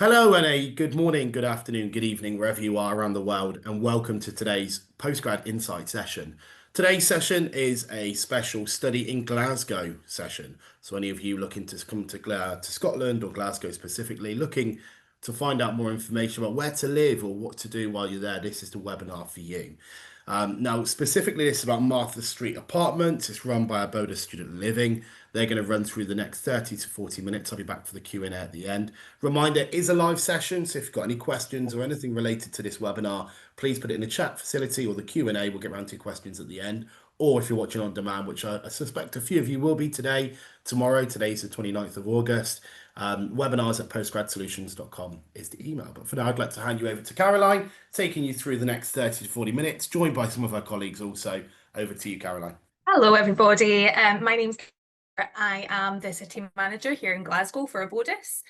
Hello and a good morning, good afternoon, good evening, wherever you are around the world, and welcome to today's Postgrad Insight session. Today's session is a special study in Glasgow session. So any of you looking to come to Scotland or Glasgow specifically, looking to find out more information about where to live or what to do while you're there, this is the webinar for you. Now, specifically, this is about Martha Street Apartments. It's run by Aboda Student Living. They're going to run through the next 30 to 40 minutes. I'll be back for the Q&A at the end. Reminder, it is a live session, so if you've got any questions or anything related to this webinar, please put it in the chat facility or the Q&A. We'll get around to your questions at the end. Or if you're watching on demand, which I suspect a few of you will be today, tomorrow, today's the 29th of August, webinars at postgradsolutions.com is the email. But for now, I'd like to hand you over to Caroline, taking you through the next 30 to 40 minutes, joined by some of our colleagues also. Over to you, Caroline. Hello, everybody. My name's I am the city manager here in Glasgow for Abodis.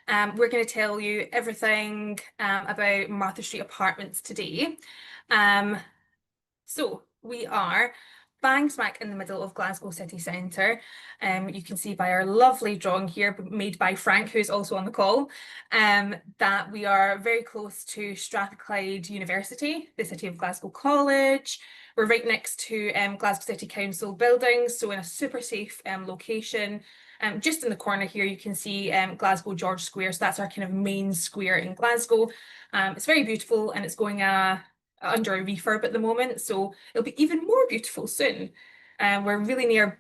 We're going to tell you everything about Martha Street Apartments today. So we are bang smack in the middle of Glasgow city centre. You can see by our lovely drawing here made by Frank, who's also on the call, that we are very close to Strathclyde University, the City of Glasgow College. We're right next to Glasgow City Council buildings, so in a super safe location. Just in the corner here, you can see Glasgow George Square, so that's our kind of main square in Glasgow. It's very beautiful and it's going under a refurb at the moment, so it'll be even more beautiful soon. We're really near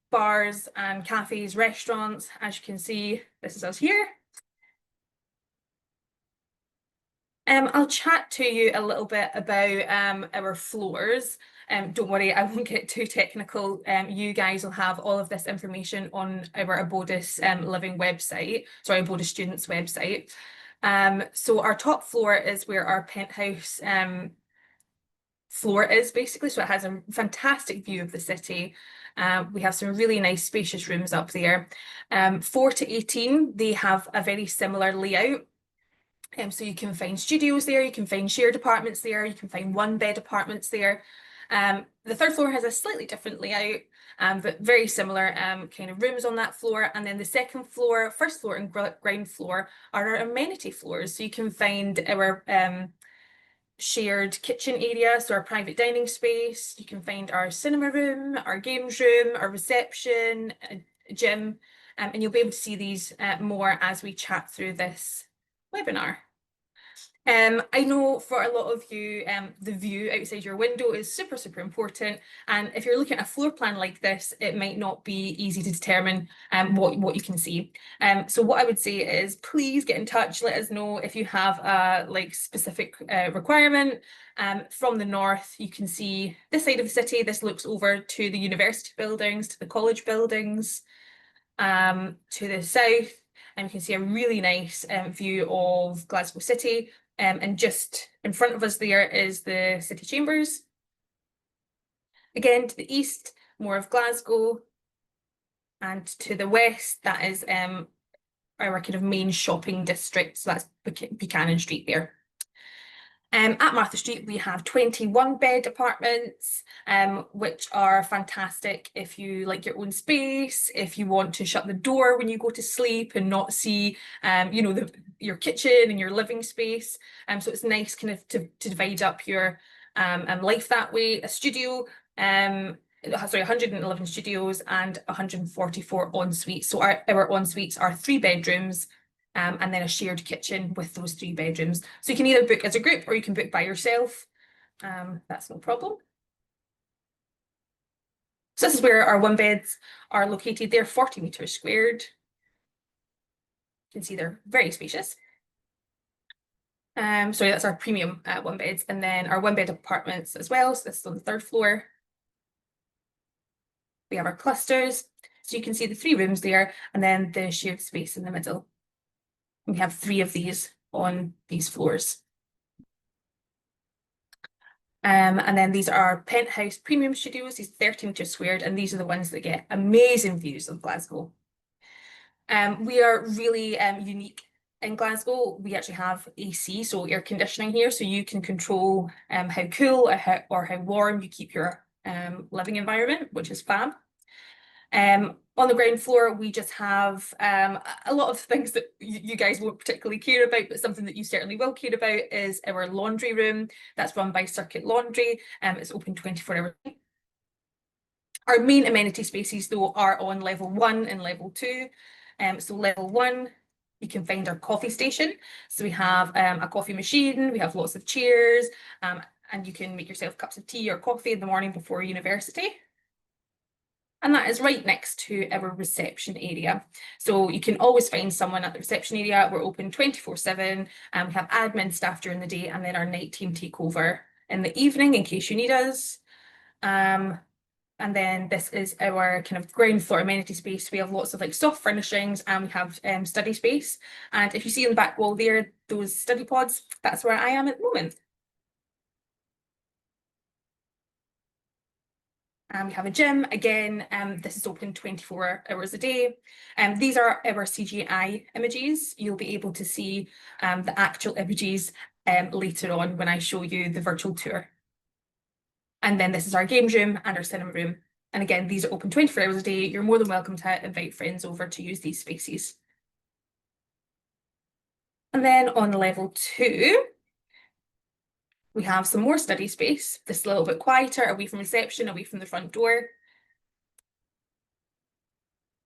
bars and cafes, restaurants. As you can see, this is us here. I'll chat to you a little bit about our floors. Don't worry, I won't get too technical. You guys will have all of this information on our Abodis Living website, sorry, Abodis Students website. So our top floor is where our penthouse floor is basically, so it has a fantastic view of the city. We have some really nice spacious rooms up there. 4 to 18, they have a very similar layout. So you can find studios there, you can find shared apartments there, you can find one-bed apartments there. The third floor has a slightly different layout, but very similar kind of rooms on that floor. And then the second floor, first floor and ground floor are our amenity floors. So you can find our shared kitchen area, so our private dining space. You can find our cinema room, our games room, our reception, a gym, and you'll be able to see these more as we chat through this webinar. I know for a lot of you, the view outside your window is super, super important. And if you're looking at a floor plan like this, it might not be easy to determine what you can see. So what I would say is please get in touch. Let us know if you have a specific requirement. From the north, you can see this side of the city. This looks over to the university buildings, to the college buildings, to the south. And you can see a really nice view of Glasgow City. And just in front of us there is the city chambers. Again, to the east, more of Glasgow. And to the west, that is our kind of main shopping district. So that's Buchanan Street there. At Martha Street, we have 21-bed apartments, which are fantastic if you like your own space, if you want to shut the door when you go to sleep and not see, your kitchen and your living space. So it's nice kind of to divide up your life that way. A studio, 111 studios and 144 en-suites. So our en-suites are 3 bedrooms, and then a shared kitchen with those 3 bedrooms. So you can either book as a group or you can book by yourself. That's no problem. So this is where our one beds are located. They're 40 meters squared. You can see they're very spacious. Sorry, that's our premium one beds. And then our 1-bed apartments as well. So this is on the 3rd floor. We have our clusters. So you can see the 3 rooms there and then the shared space in the middle. We have 3 of these on these floors. And then these are penthouse premium studios, these 30 meters squared, and these are the ones that get amazing views of Glasgow. We are really unique in Glasgow. We actually have AC, so air conditioning here, so you can control how cool or how warm you keep your living environment, which is fab. On the ground floor, we just have a lot of things that you guys won't particularly care about, but something that you certainly will care about is our laundry room. That's run by Circuit Laundry. It's open 24 hours. Our main amenity spaces, though, are on level 1 and level 2. So level 1, you can find our coffee station. So we have a coffee machine, we have lots of chairs, and you can make yourself cups of tea or coffee in the morning before university. And that is right next to our reception area. So you can always find someone at the reception area. We're open 24/7, and we have admin staff during the day, and then our night team take over in the evening in case you need us. And then this is our kind of ground floor amenity space. We have lots of like soft furnishings, and we have study space. And if you see on the back wall there, those study pods, that's where I am at the moment. We have a gym, again, this is open 24 hours a day. These are our CGI images. You'll be able to see the actual images later on when I show you the virtual tour. And then this is our games room and our cinema room. And again, these are open 24 hours a day. You're more than welcome to invite friends over to use these spaces. And then on level 2, we have some more study space. This is a little bit quieter, away from reception, away from the front door.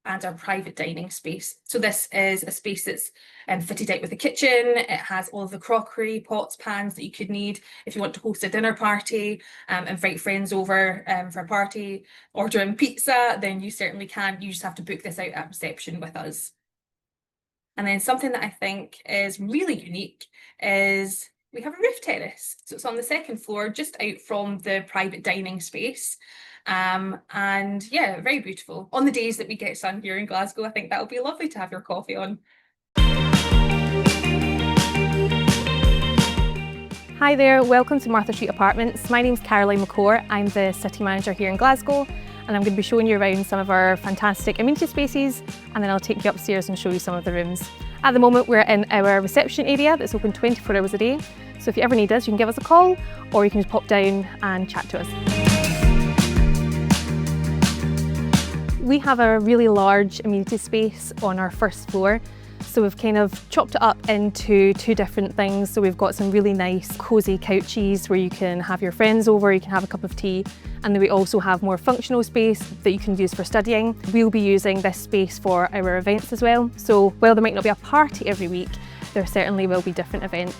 And our private dining space. So this is a space that's fitted out with a kitchen. It has all of the crockery, pots, pans that you could need if you want to host a dinner party, invite friends over for a party, order in pizza, then you certainly can. You just have to book this out at reception with us. And then something that I think is really unique is we have a roof terrace. So it's on the second floor, just out from the private dining space. And yeah, very beautiful. On the days that we get sun here in Glasgow, I think that'll be lovely to have your coffee on. Hi there, welcome to Martha Street Apartments. My name's Caroline McClure. I'm the city manager here in Glasgow, and I'm going to be showing you around some of our fantastic amenity spaces, and then I'll take you upstairs and show you some of the rooms. At the moment, we're in our reception area that's open 24 hours a day. So if you ever need us, you can give us a call, or you can just pop down and chat to us. We have a really large amenity space on our first floor. So we've kind of chopped it up into 2 different things. So we've got some really nice cosy couches where you can have your friends over, you can have a cup of tea. And then we also have more functional space that you can use for studying. We'll be using this space for our events as well. So while there might not be a party every week, there certainly will be different events.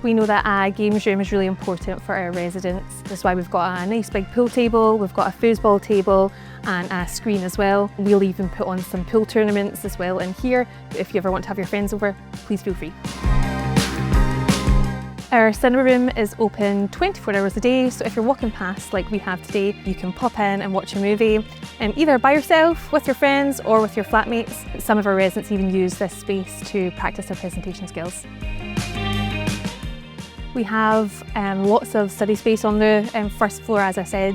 We know that a games room is really important for our residents. That's why we've got a nice big pool table, we've got a foosball table and a screen as well. We'll even put on some pool tournaments as well in here. If you ever want to have your friends over, please feel free. Our cinema room is open 24 hours a day, so if you're walking past like we have today, you can pop in and watch a movie, either by yourself, with your friends or with your flatmates. Some of our residents even use this space to practice their presentation skills. We have lots of study space on the first floor, as I said.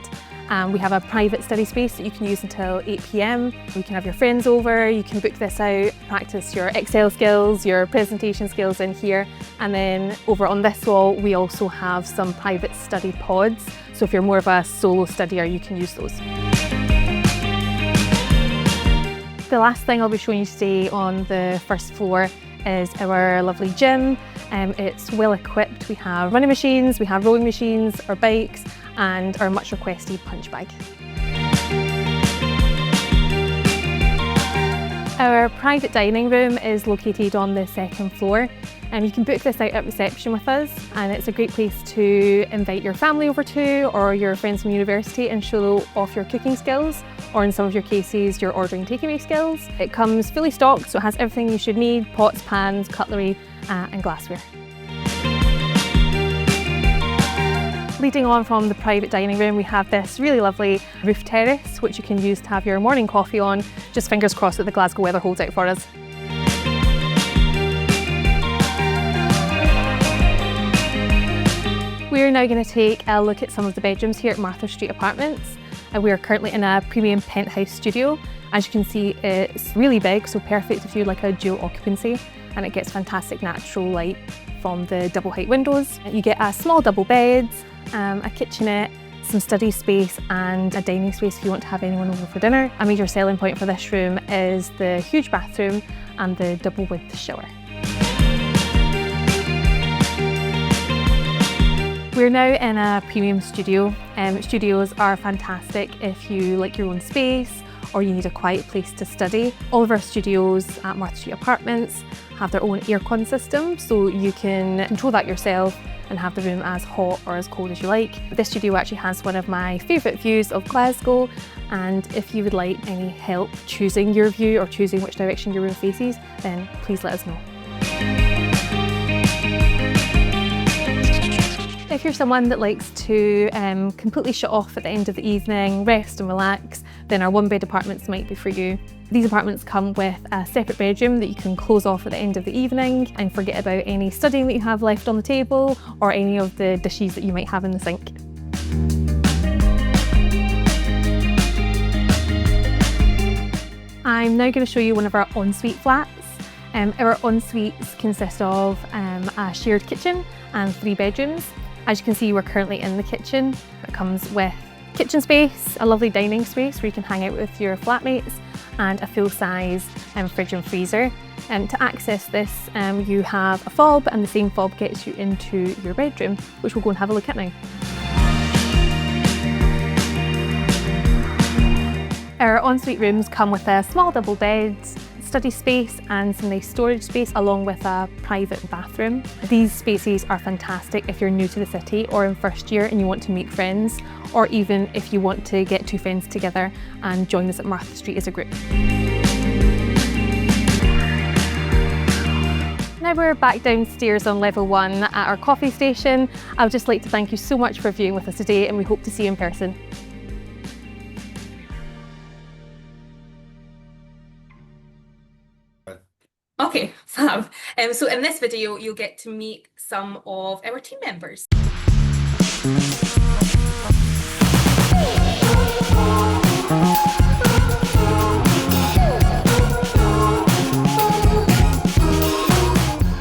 We have a private study space that you can use until 8 p.m. You can have your friends over, you can book this out, practice your Excel skills, your presentation skills in here. And then over on this wall, we also have some private study pods. So if you're more of a solo studier, you can use those. The last thing I'll be showing you today on the first floor is our lovely gym. It's well equipped. We have running machines, we have rowing machines, our bikes, and our much requested punch bag. Our private dining room is located on the second floor. You can book this out at reception with us, and it's a great place to invite your family over to, or your friends from university, and show off your cooking skills, or in some of your cases, your ordering takeaway skills. It comes fully stocked, so it has everything you should need: pots, pans, cutlery, and glassware. Leading on from the private dining room, we have this really lovely roof terrace, which you can use to have your morning coffee on. Just fingers crossed that the Glasgow weather holds out for us. We're now going to take a look at some of the bedrooms here at Martha Street Apartments. We are currently in a premium penthouse studio. As you can see, it's really big, so perfect if you like a dual occupancy, and it gets fantastic natural light from the double height windows. You get a small double bed, a kitchenette, some study space and a dining space if you want to have anyone over for dinner. A major selling point for this room is the huge bathroom and the double width shower. We're now in a premium studio. Studios are fantastic if you like your own space or you need a quiet place to study. All of our studios at Martha Street Apartments have their own aircon system, so you can control that yourself and have the room as hot or as cold as you like. This studio actually has one of my favourite views of Glasgow, and if you would like any help choosing your view or choosing which direction your room faces, then please let us know. If you're someone that likes to completely shut off at the end of the evening, rest and relax, then our one bed apartments might be for you. These apartments come with a separate bedroom that you can close off at the end of the evening and forget about any studying that you have left on the table or any of the dishes that you might have in the sink. I'm now going to show you one of our ensuite flats. Our ensuites consist of a shared kitchen and 3 bedrooms. As you can see, we're currently in the kitchen. It comes with kitchen space, a lovely dining space where you can hang out with your flatmates, and a full-size fridge and freezer. And to access this, you have a fob, and the same fob gets you into your bedroom, which we'll go and have a look at now. Our ensuite rooms come with a small double bed, study space and some nice storage space, along with a private bathroom. These spaces are fantastic if you're new to the city or in first year and you want to meet friends, or even if you want to get 2 friends together and join us at Martha Street as a group. Now we're back downstairs on level 1 at our coffee station. I would just like to thank you so much for viewing with us today, and we hope to see you in person. Okay, fab. So in this video, you'll get to meet some of our team members.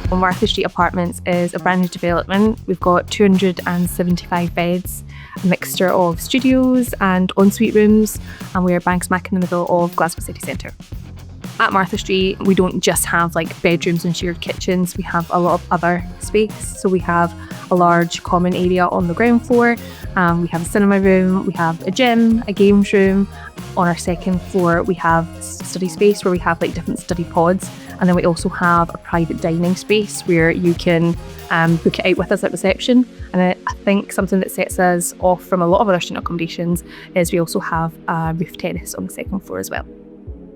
Martha Street Apartments is a brand new development. We've got 275 beds, a mixture of studios and ensuite rooms, and we're bang smack in the middle of Glasgow city centre. At Martha Street, we don't just have like bedrooms and shared kitchens, we have a lot of other space. So we have a large common area on the ground floor, we have a cinema room, we have a gym, a games room. On our second floor, we have study space where we have like different study pods. And then we also have a private dining space where you can book it out with us at reception. And I think something that sets us off from a lot of other student accommodations is we also have a roof terrace on the second floor as well.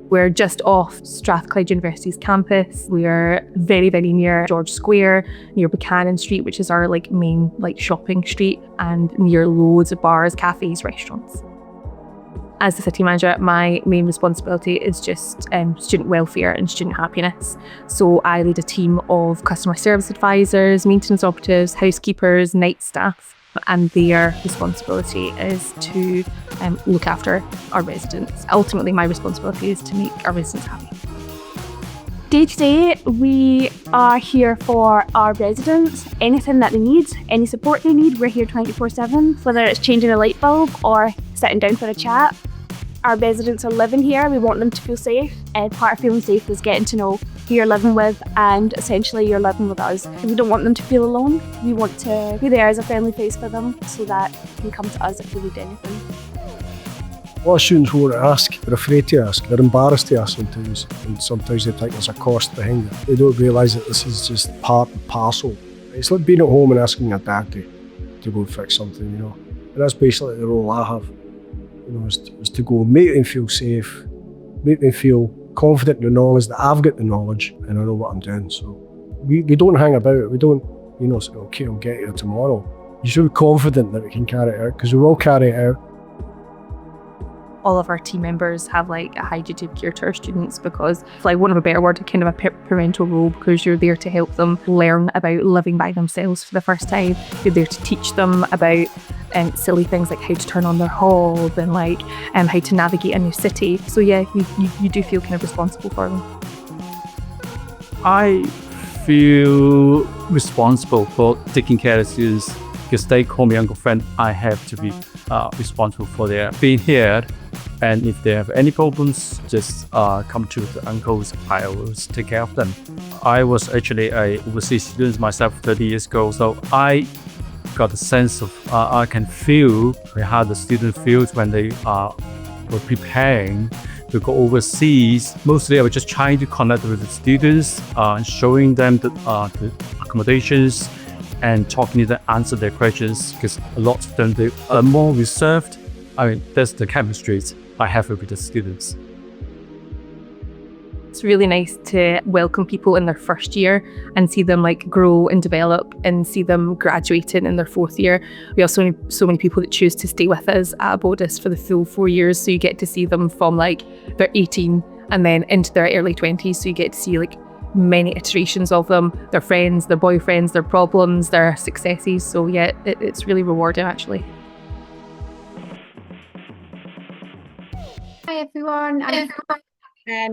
We're just off Strathclyde University's campus. We're very, very near George Square, near Buchanan Street, which is our like main like shopping street, and near loads of bars, cafes, restaurants. As the city manager, my main responsibility is just student welfare and student happiness. So I lead a team of customer service advisors, maintenance operatives, housekeepers, night staff, and their responsibility is to look after our residents. Ultimately, my responsibility is to make our residents happy. Day to day, we are here for our residents. Anything that they need, any support they need, we're here 24/7, whether it's changing a light bulb or sitting down for a chat. Our residents are living here, we want them to feel safe, and part of feeling safe is getting to know who you're living with, and essentially you're living with us. We don't want them to feel alone, we want to be there as a friendly face for them so that they can come to us if they need anything. A lot of students won't ask, they're afraid to ask, they're embarrassed to ask sometimes, and sometimes they think there's a cost behind it. They don't realise that this is just part and parcel. It's like being at home and asking your dad to go fix something, you know. And that's basically the role I have, you know, is to go make them feel safe, make them feel confident in the knowledge that I've got the knowledge and I know what I'm doing. So we don't hang about, we don't, you know, say, okay, I'll get here tomorrow. You should be confident that we can carry it out, because we will carry it out. All of our team members have like a high duty of care to our students, because, for like want of a better word, kind of a parental role, because you're there to help them learn about living by themselves for the first time. You're there to teach them about silly things like how to turn on their hob and like how to navigate a new city. So yeah, you do feel kind of responsible for them. I feel responsible for taking care of students because they call me uncle friend. I have to be responsible for their being here. And if they have any problems, just come to the uncles. I will take care of them. I was actually a overseas student myself 30 years ago, so I got a sense of I can feel how the student feels when they were preparing to go overseas. Mostly I was just trying to connect with the students, showing them the accommodations and talking to them, answer their questions, because a lot of them, they are more reserved. I mean, that's the chemistry I have with the students. It's really nice to welcome people in their first year and see them like grow and develop and see them graduating in their fourth year. We also have so many people that choose to stay with us at Abodis for the full 4 years. So you get to see them from like they're 18 and then into their early 20s. So you get to see like many iterations of them, their friends, their boyfriends, their problems, their successes. So yeah, it's really rewarding actually. Hi everyone.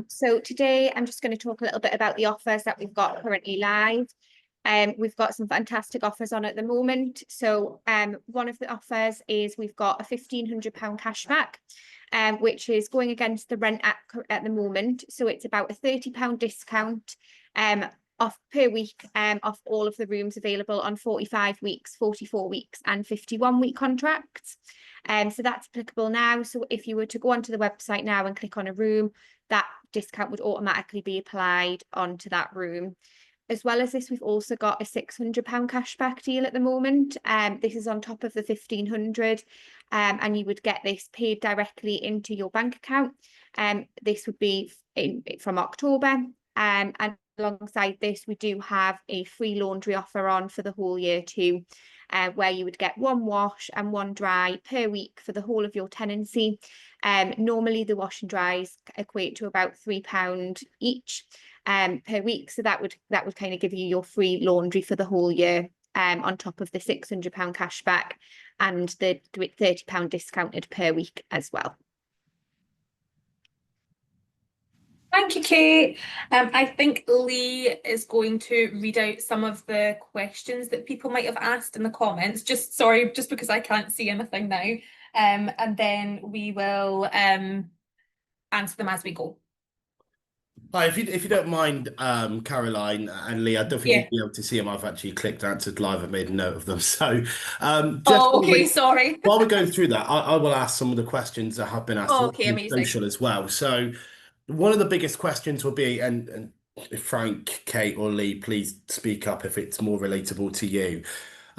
So today I'm just going to talk a little bit about the offers that we've got currently live. We've got some fantastic offers on at the moment. So one of the offers is we've got a £1,500 cashback, which is going against the rent at the moment. So it's about a £30 discount off per week off all of the rooms available on 45 weeks, 44 weeks and 51-week contracts. So that's applicable now. So if you were to go onto the website now and click on a room, that discount would automatically be applied onto that room. As well as this, we've also got a £600 cashback deal at the moment. This is on top of the 1,500, and you would get this paid directly into your bank account. This would be from October. And alongside this, we do have a free laundry offer on for the whole year too, where you would get one wash and one dry per week for the whole of your tenancy. Normally the wash and dries equate to about £3 each per week. So that would kind of give you your free laundry for the whole year, on top of the £600 cashback and the £30 discounted per week as well. Thank you, Kate. I think Lee is going to read out some of the questions that people might have asked in the comments. Just because I can't see anything now. And then we will answer them as we go. Hi, if you don't mind, Caroline and Lee, I don't think you'll be able to see them. I've actually clicked answered live and made a note of them. So, Sorry. While we're going through that, I will ask some of the questions that have been asked on Amazing. social as well. So, one of the biggest questions will be, and Frank, Kate, or Lee, please speak up if it's more relatable to you.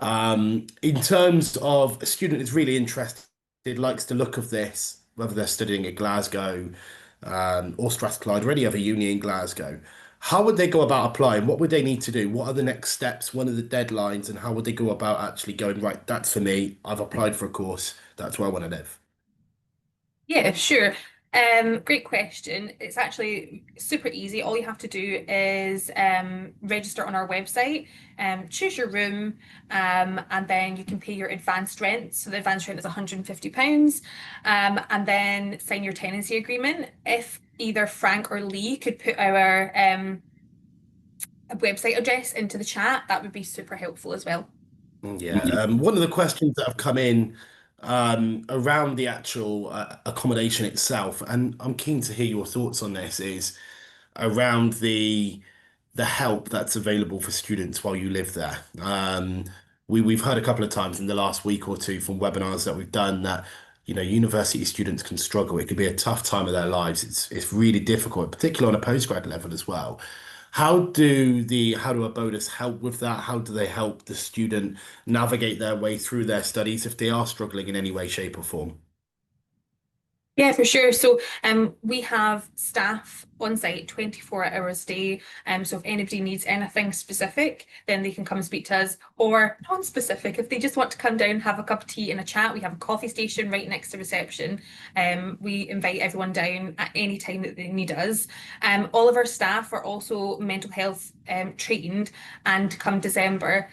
In terms of a student is really interested, likes the look of this, whether they're studying at Glasgow, or Strathclyde or any other uni in Glasgow, how would they go about applying? What would they need to do? What are the next steps? What are the deadlines? And how would they go about actually going, right, that's for me. I've applied for a course. That's where I want to live. Yeah, sure. Great question. It's actually super easy. All you have to do is register on our website, choose your room, and then you can pay your advanced rent. So the advanced rent is £150, and then sign your tenancy agreement. If either Frank or Lee could put our website address into the chat, that would be super helpful as well. Yeah, one of the questions that have come in around the actual accommodation itself, and I'm keen to hear your thoughts on this, is around the help that's available for students while you live there. We've heard a couple of times in the last week or two from webinars that we've done that, you know, university students can struggle. It could be a tough time of their lives. It's really difficult, particularly on a postgrad level as well. How do Abodis help with that? How do they help the student navigate their way through their studies if they are struggling in any way, shape, or form? Yeah, for sure. So we have staff on site 24 hours a day. So if anybody needs anything specific, then they can come and speak to us, or non-specific. If they just want to come down, have a cup of tea and a chat, we have a coffee station right next to reception. We invite everyone down at any time that they need us. All of our staff are also mental health trained, and come December,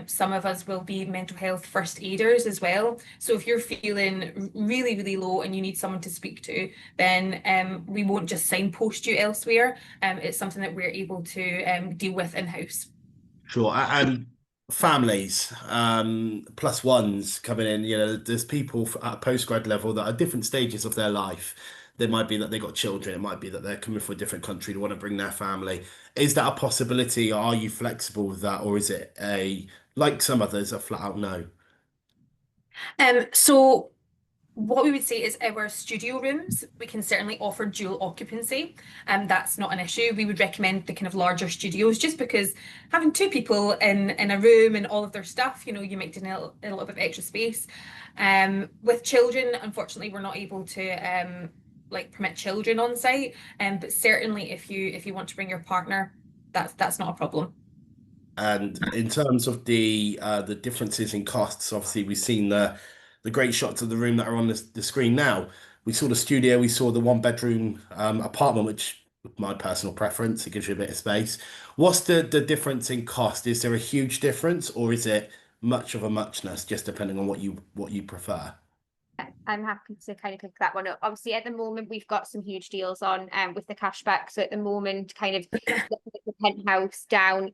some of us will be mental health first aiders as well. So if you're feeling really, really low and you need someone to speak to, then we won't just signpost you elsewhere. It's something that we're able to deal with in-house. Sure. And families, plus ones coming in. There's people at postgrad level that are different stages of their life. There might be that they got children. It might be that they're coming from a different country to want to bring their family. Is that a possibility? Are you flexible with that, or is it like some others, a flat out no? So what we would say is our studio rooms, we can certainly offer dual occupancy, and that's not an issue. We would recommend the kind of larger studios just because having two people in a room and all of their stuff, you might need a little bit of extra space. With children, unfortunately, we're not able to like permit children on site, but certainly if you want to bring your partner, that's not a problem. And in terms of the differences in costs, obviously we've seen the great shots of the room that are on the screen now. We saw the studio, we saw the one bedroom apartment, which my personal preference, it gives you a bit of space. What's the difference in cost? Is there a huge difference, or is it much of a muchness, just depending on what you prefer? I'm happy to kind of pick that one up. Obviously, at the moment, we've got some huge deals on with the cashback. So at the moment, kind of the penthouse down,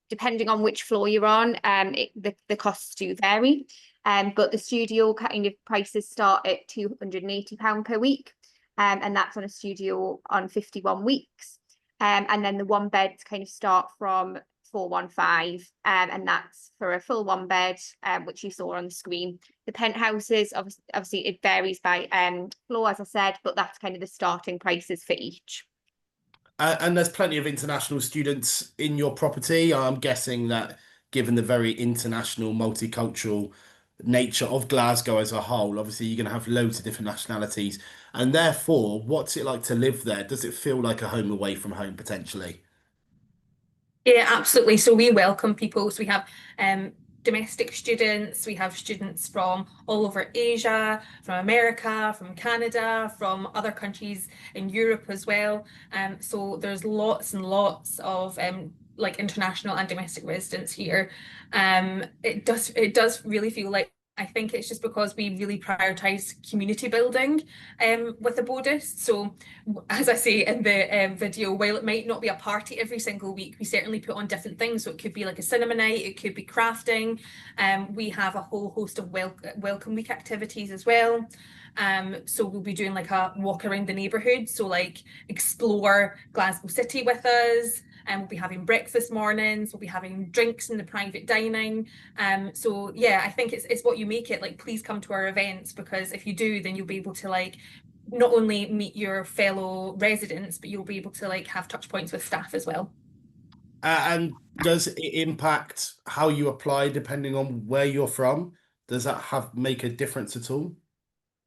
depending on which floor you're on, the costs do vary. But the studio kind of prices start at £280 per week. And that's on a studio on 51 weeks. And then the one beds kind of start from 415, and that's for a full one bed, which you saw on the screen. The penthouses, obviously it varies by floor, as I said, but that's kind of the starting prices for each. And there's plenty of international students in your property. I'm guessing that given the very international, multicultural nature of Glasgow as a whole, obviously you're going to have loads of different nationalities. And therefore, what's it like to live there? Does it feel like a home away from home potentially? Yeah, absolutely. So we welcome people. So we have domestic students, we have students from all over Asia, from America, from Canada, from other countries in Europe as well. So there's lots and lots of like international and domestic residents here. It does really feel like, I think it's just because we really prioritize community building with the Bodist. So as I say in the video, while it might not be a party every single week, we certainly put on different things. So it could be like a cinema night, it could be crafting. We have a whole host of welcome week activities as well. So we'll be doing like a walk around the neighbourhood. So like explore Glasgow City with us. And we'll be having breakfast mornings, we'll be having drinks in the private dining. So yeah, I think it's what you make it. Like, please come to our events, because if you do, then you'll be able to like not only meet your fellow residents, but you'll be able to like have touch points with staff as well. And does it impact how you apply depending on where you're from? Does that make a difference at all?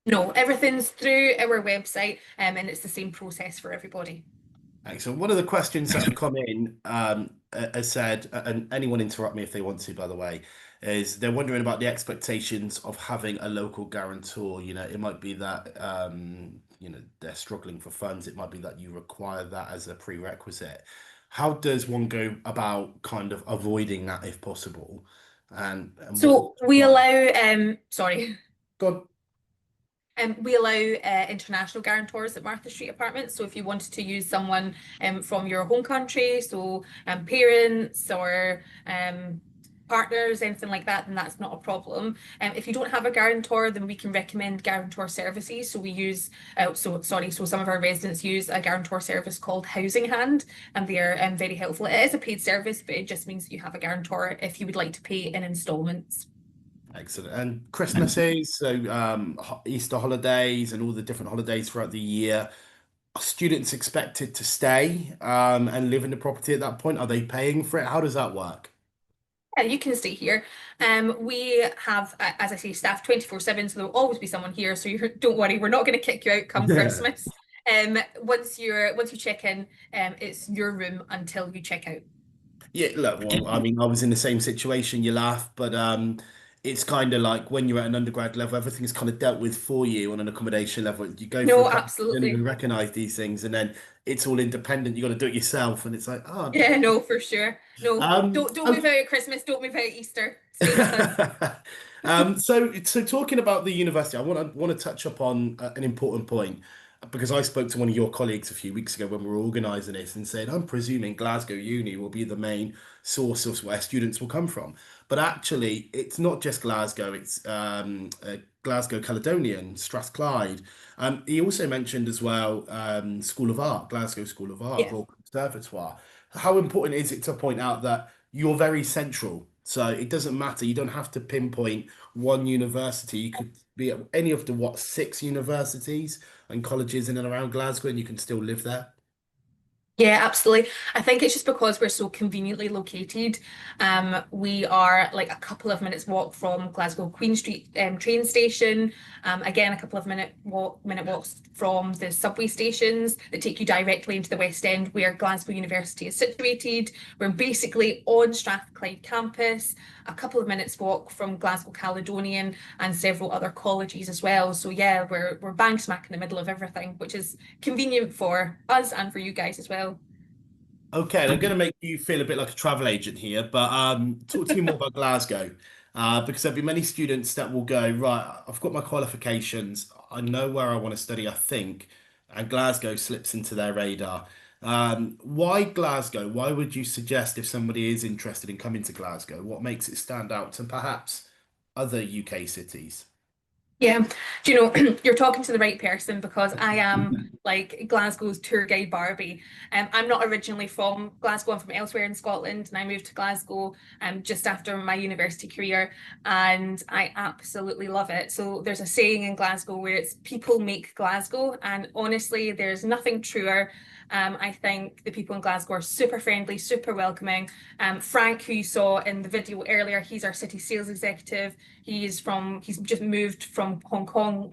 No, everything's through our website, and it's the same process for everybody. Excellent. One of the questions that have come in, has said, and anyone interrupt me if they want to, by the way, is they're wondering about the expectations of having a local guarantor. It might be that, they're struggling for funds. It might be that you require that as a prerequisite. How does one go about kind of avoiding that if possible? And so we allow, sorry. Go on. We allow international guarantors at Martha Street Apartments. So if you wanted to use someone from your home country, so parents or partners, anything like that, then that's not a problem. If you don't have a guarantor, then we can recommend guarantor services. So we use, so some of our residents use a guarantor service called Housing Hand, and they are very helpful. It is a paid service, but it just means that you have a guarantor if you would like to pay in installments. Excellent. And Christmases, so Easter holidays and all the different holidays throughout the year, are students expected to stay and live in the property at that point? Are they paying for it? How does that work? Yeah, you can stay here. We have, as I say, staff 24/7, so there'll always be someone here. So don't worry, we're not going to kick you out come Christmas. Once you check in, it's your room until you check out. Yeah, look, well, I mean, I was in the same situation, you laugh, but it's kind of like when you're at an undergrad level, everything is kind of dealt with for you on an accommodation level. You go for absolutely. You don't even recognize these things, and then it's all independent. You got to do it yourself, and it's like, oh, yeah, no, for sure. No, don't move out at Christmas. Don't move out at Easter. Stay with us. So talking about the university, I want to touch upon an important point. because I spoke to one of your colleagues a few weeks ago when we were organising this and said, I'm presuming Glasgow Uni will be the main source of where students will come from. But actually, it's not just Glasgow, it's Glasgow Caledonian, Strathclyde. He also mentioned as well School of Art, Glasgow School of Art, Yeah. Royal Conservatoire. How important is it to point out that you're very central? So it doesn't matter. You don't have to pinpoint one university. You could be at any of the, what, 6 universities and colleges in and around Glasgow, and you can still live there. Yeah, absolutely. I think it's just because we're so conveniently located. We are like a couple of minutes walk from Glasgow Queen Street train station. Again, a couple of minute walks from the subway stations that take you directly into the West End, where Glasgow University is situated. We're basically on Strathclyde campus, a couple of minutes walk from Glasgow Caledonian and several other colleges as well. So yeah, we're bang smack in the middle of everything, which is convenient for us and for you guys as well. Okay, I'm going to make you feel a bit like a travel agent here, but talk to me more about Glasgow, because there'll be many students that will go, right, I've got my qualifications, I know where I want to study, I think, and Glasgow slips into their radar. Why Glasgow? Why would you suggest if somebody is interested in coming to Glasgow? What makes it stand out to perhaps other UK cities? Yeah, do you know, you're talking to the right person because I am like Glasgow's tour guide Barbie. I'm not originally from Glasgow, I'm from elsewhere in Scotland, and I moved to Glasgow just after my university career, and I absolutely love it. So there's a saying in Glasgow where it's people make Glasgow, and honestly, there's nothing truer. I think the people in Glasgow are super friendly, super welcoming. Frank, who you saw in the video earlier, he's our city sales executive. He's just moved from Hong Kong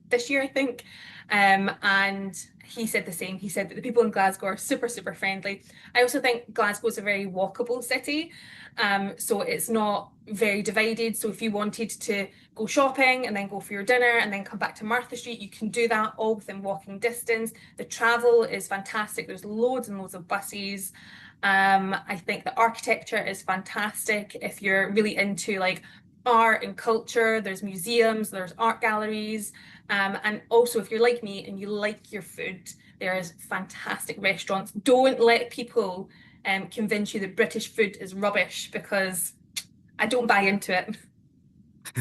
this year, I think. And he said the same. He said that the people in Glasgow are super, super friendly. I also think Glasgow is a very walkable city. So it's not very divided. So if you wanted to go shopping and then go for your dinner and then come back to Martha Street, you can do that all within walking distance. The travel is fantastic. There's loads and loads of buses. I think the architecture is fantastic. If you're really into like art and culture, there's museums, there's art galleries. And also if you're like me and you like your food, there's fantastic restaurants. Don't let people convince you that British food is rubbish, because I don't buy into it. I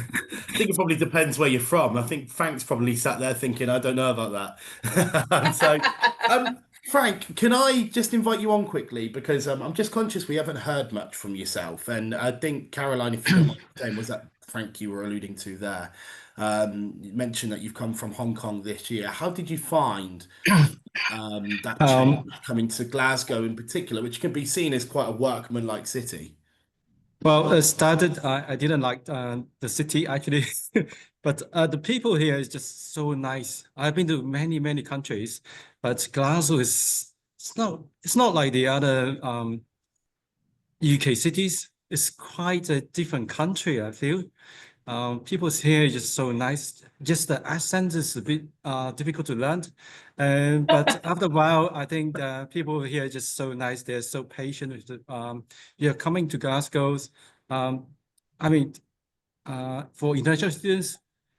think it probably depends where you're from. I think Frank's probably sat there thinking, I don't know about that. So, Frank, can I just invite you on quickly? Because I'm just conscious we haven't heard much from yourself. And I think, Caroline, if you don't mind saying, was that Frank you were alluding to there? You mentioned that you've come from Hong Kong this year. How did you find that change coming to Glasgow in particular, which can be seen as quite a workman-like city? Well, it started, I didn't like the city actually, but the people here is just so nice. I've been to many, many countries, but Glasgow it's not like the other UK cities. It's quite a different country, I feel. People here are just so nice. Just the accent is a bit difficult to learn. But after a while, I think people here are just so nice. They're so patient with the, you're coming to Glasgow. I mean, for international students,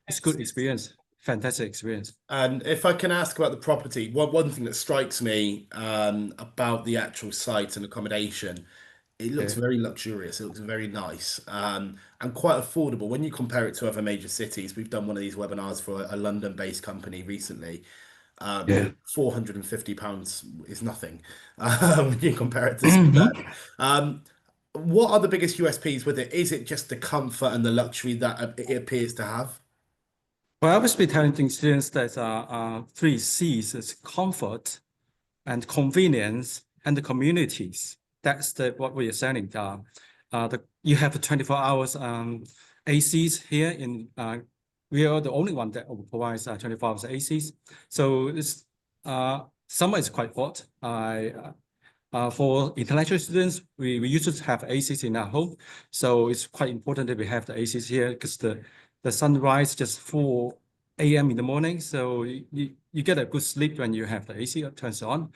it's good experience, fantastic experience. And if I can ask about the property, one thing that strikes me about the actual site and accommodation, it looks very luxurious. It looks very nice and quite affordable when you compare it to other major cities. We've done one of these webinars for a London-based company recently. £450 is nothing when you compare it to Spain. What are the biggest USPs with it? Is it just the comfort and the luxury that it appears to have? Well, I was telling students that three C's is comfort and convenience and the communities. That's what we are selling. You have 24 hours ACs here in. We are the only one that provides 24 hours ACs. So it's summer is quite hot. For intellectual students, we used to have ACs in our home. So it's quite important that we have the ACs here, because the sunrise just 4 a.m. in the morning. So you get a good sleep when you have the AC turns on.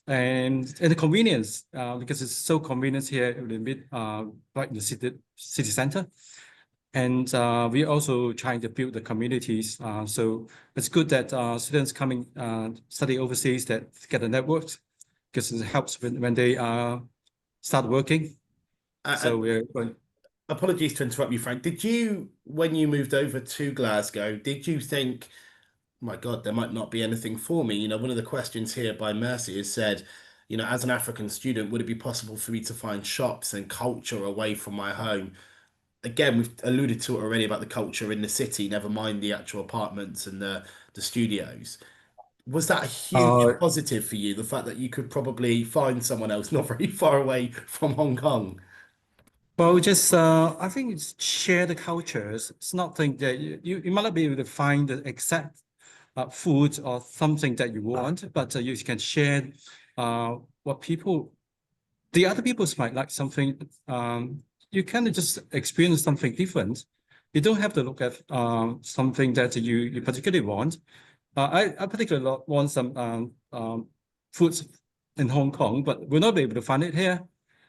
And the convenience, because it's so convenient here, a little bit right in the city center. And we're also trying to build the communities. So it's good that students coming study overseas that get a network, because it helps when they start working. So we're going. Apologies to interrupt you, Frank. Did you, when you moved over to Glasgow, did you think, my God, there might not be anything for me? You know, one of the questions here by Mercy has said, you know, as an African student, would it be possible for me to find shops and culture away from my home? Again, we've alluded to it already about the culture in the city, never mind the actual apartments and the studios. Was that a huge positive for you, the fact that you could probably find someone else not very far away from Hong Kong? Well, just I think it's share the cultures. It's not think that you might not be able to find the exact food or something that you want, but you can share what the other people might like something. You can just experience something different. You don't have to look at something that you particularly want. I particularly want some foods in Hong Kong, but we'll not be able to find it here.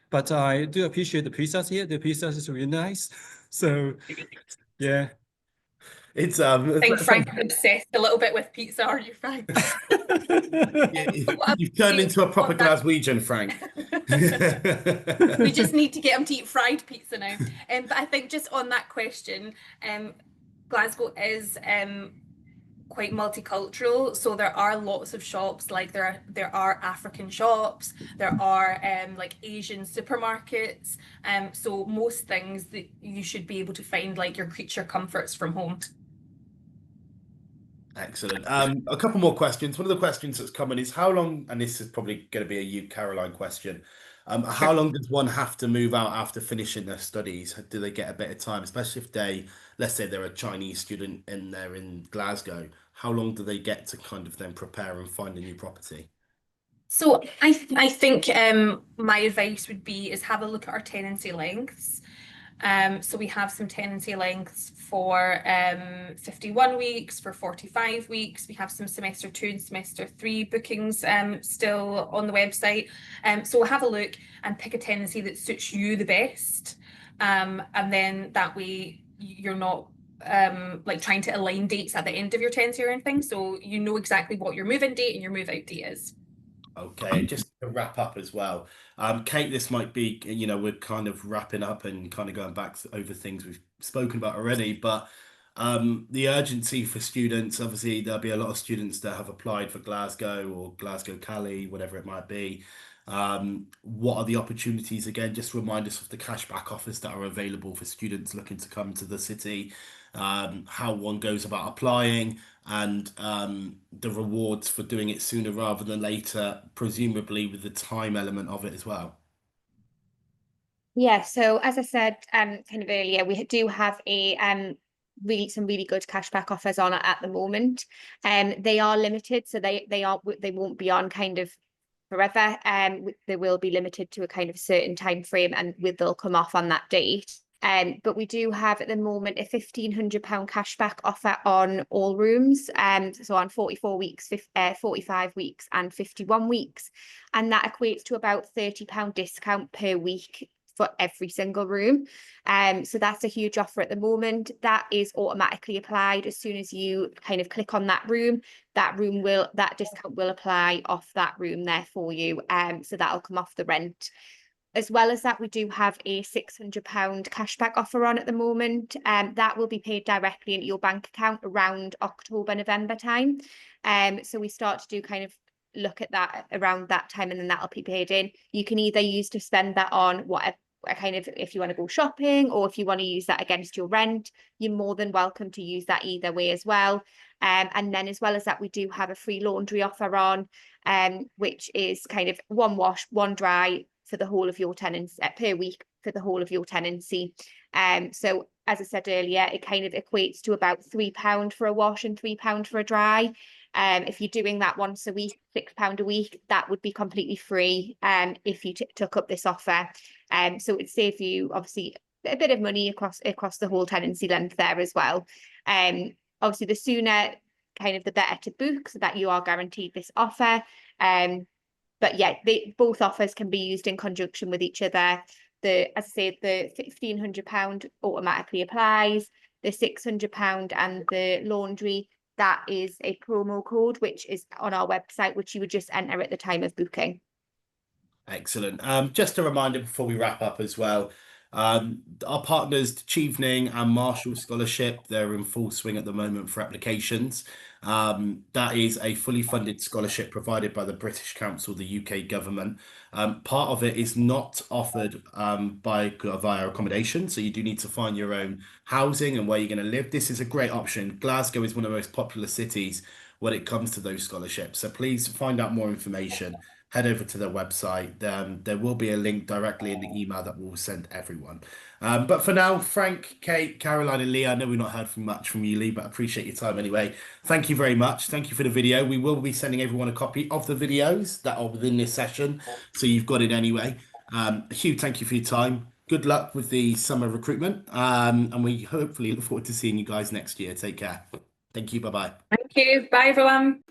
But I do appreciate the pizzas here. The pizzas is really nice. So, yeah. It's I think Frank is obsessed a little bit with pizza, are you, Frank? You've turned into a proper Glaswegian, Frank. We just need to get him to eat fried pizza now. But I think just on that question, Glasgow is quite multicultural, so there are lots of shops, like there are African shops, there are like Asian supermarkets, so most things that you should be able to find, like your creature comforts from home. Excellent. A couple more questions. One of the questions that's coming is how long, and this is probably going to be a you, Caroline, question. How long does one have to move out after finishing their studies? Do they get a bit of time, especially if they, let's say they're a Chinese student and they're in Glasgow? How long do they get to kind of then prepare and find a new property? So I think my advice would be is have a look at our tenancy lengths. So we have some tenancy lengths for 51 weeks, for 45 weeks. We have some semester 2 and semester 3 bookings still on the website. So have a look and pick a tenancy that suits you the best. And then that way you're not like trying to align dates at the end of your tenancy or anything. So you know exactly what your move-in date and your move-out date is. Okay, just to wrap up as well. Kate, this might be, you know, we're kind of wrapping up and kind of going back over things we've spoken about already, but the urgency for students, obviously there'll be a lot of students that have applied for Glasgow or Glasgow Cali, whatever it might be. What are the opportunities again? Just remind us of the cashback offers that are available for students looking to come to the city, how one goes about applying, and the rewards for doing it sooner rather than later, presumably with the time element of it as well. Yeah, so as I said kind of earlier, we do have a some really good cashback offers on at the moment. They are limited, so they won't be on kind of forever. They will be limited to a kind of certain time frame, and they'll come off on that date. But we do have at the moment a £1,500 cashback offer on all rooms. So on 44 weeks, 45 weeks and 51 weeks. And that equates to about £30 discount per week for every single room. So that's a huge offer at the moment. That is automatically applied as soon as you kind of click on that room. That discount will apply off that room there for you. So that'll come off the rent. As well as that, we do have a £600 cashback offer on at the moment. That will be paid directly into your bank account around October, November time. So we start to do kind of look at that around that time, and then that'll be paid in. You can either use to spend that on whatever kind of, if you want to go shopping, or if you want to use that against your rent, you're more than welcome to use that either way as well. And then as well as that, we do have a free laundry offer on, which is kind of one wash, one dry for the whole of your tenancy per week for the whole of your tenancy. So as I said earlier, it kind of equates to about £3 for a wash and £3 for a dry. If you're doing that once a week, £6 a week, that would be completely free if you took up this offer. So it'd save you obviously a bit of money across the whole tenancy length there as well. Obviously the sooner kind of the better to book, so that you are guaranteed this offer. But yeah, both offers can be used in conjunction with each other. as I say, the £1,500 automatically applies, the £600 and the laundry, that is a promo code which is on our website, which you would just enter at the time of booking. Excellent. Just a reminder before we wrap up as well, our partners, the Chevening and Marshall Scholarship, they're in full swing at the moment for applications. That is a fully funded scholarship provided by the British Council, the UK government. Part of it is not offered via accommodation, so you do need to find your own housing and where you're going to live. This is a great option. Glasgow is one of the most popular cities when it comes to those scholarships. So please find out more information. Head over to their website. There will be a link directly in the email that we'll send everyone. But for now, Frank, Kate, Caroline, and Lee, I know we've not heard much from you, Lee, but I appreciate your time anyway. Thank you very much. Thank you for the video. We will be sending everyone a copy of the videos that are within this session, so you've got it anyway. A huge thank you for your time. Good luck with the summer recruitment, and we hopefully look forward to seeing you guys next year. Take care. Thank you. Bye-bye. Thank you. Bye, everyone.